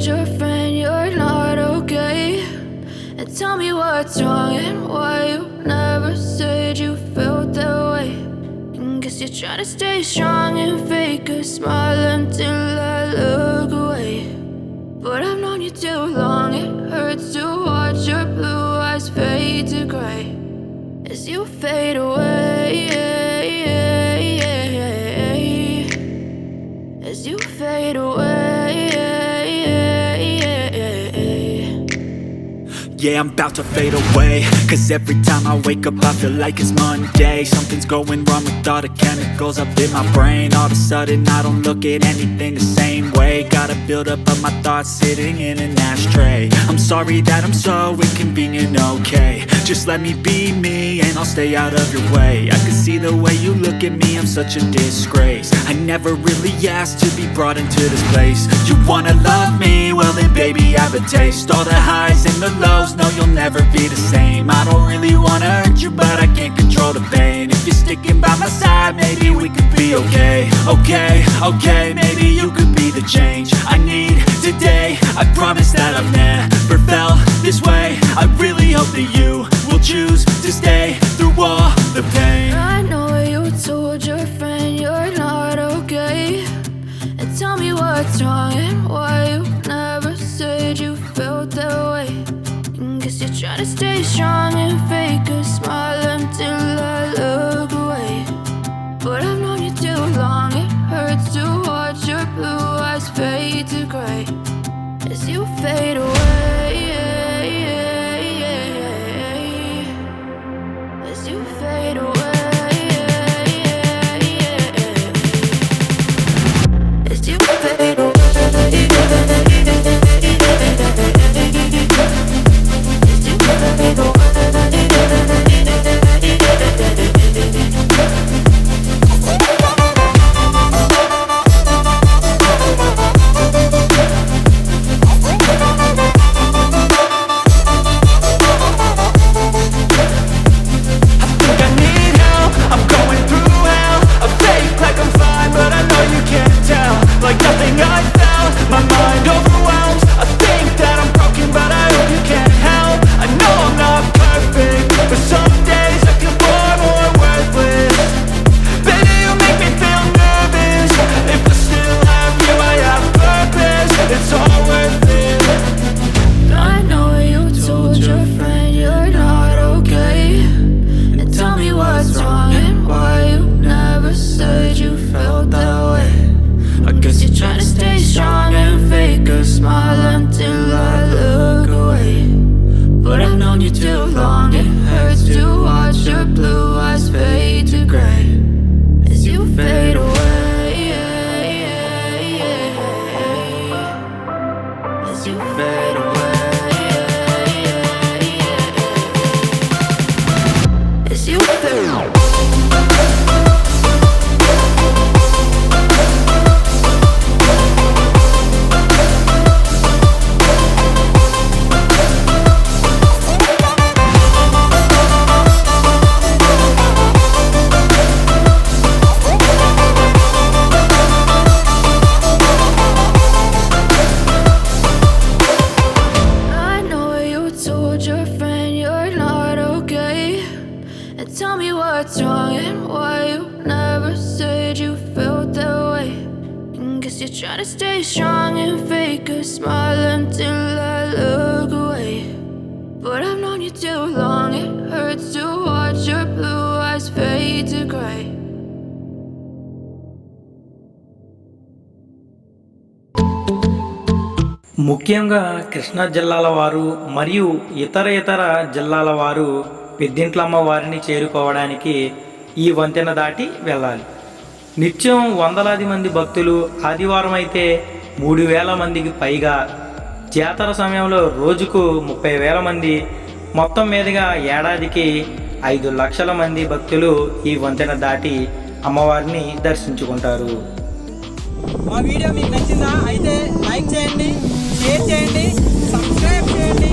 your friend you're not okay? And tell me what's wrong and why you never said you felt that way. And guess you're trying to stay strong and fake a smile until I look away. But I've known you too long, it hurts to watch your blue eyes fade to gray as you fade away, as you fade away. Yeah, I'm about to fade away, cause every time I wake up I feel like it's Monday. Something's going wrong with all the chemicals up in my brain. All of a sudden I don't look at anything the same way. Gotta build up of my thoughts sitting in an ashtray. I'm sorry that I'm so inconvenient, okay? Just let me be me and I'll stay out of your way. I can see the way you look at me, I'm such a disgrace. I never really asked to be brought into this place. You wanna love me? Well then baby have a taste. All the highs and the lows, no you'll never be the same. I don't really wanna hurt you but I can't control the pain. If you're sticking by my side maybe we could be okay. Okay, maybe you could be the change I need today. I promise that I've never felt this way. I really hope that you will choose to stay through all the pain. I know you told your friend you're not okay. And tell me what's wrong and why you never said you felt that way. And guess you're trying to stay strong and fake a smile until I look away. But I've known you too long, it hurts to watch your blue eyes fade to gray as you fade away, as you fade away, as you fade away. Try to stay strong and fake a smile until I look away. But I've known you too long, it hurts to watch your blue eyes fade to gray. ముఖ్యంగా కృష్ణా జిల్లాల వారు మరియు ఇతర జిల్లాల వారు పెద్దింట్లమ్మ వారిని చేరుకోవడానికి ఈ వంతెన దాటి వెళ్ళాలి. నిత్యం వందలాది మంది భక్తులు, ఆదివారం అయితే 3,000 మందికి పైగా, జాతర సమయంలో రోజుకు 30,000 మంది, మొత్తం మీదుగా ఏడాదికి 5 లక్షల మంది భక్తులు ఈ వంతెన దాటి అమ్మవారిని దర్శించుకుంటారు. మా వీడియో మీకు నచ్చిందా? అయితే లైక్ చేయండి, షేర్ చేయండి, సబ్స్క్రైబ్ చేయండి.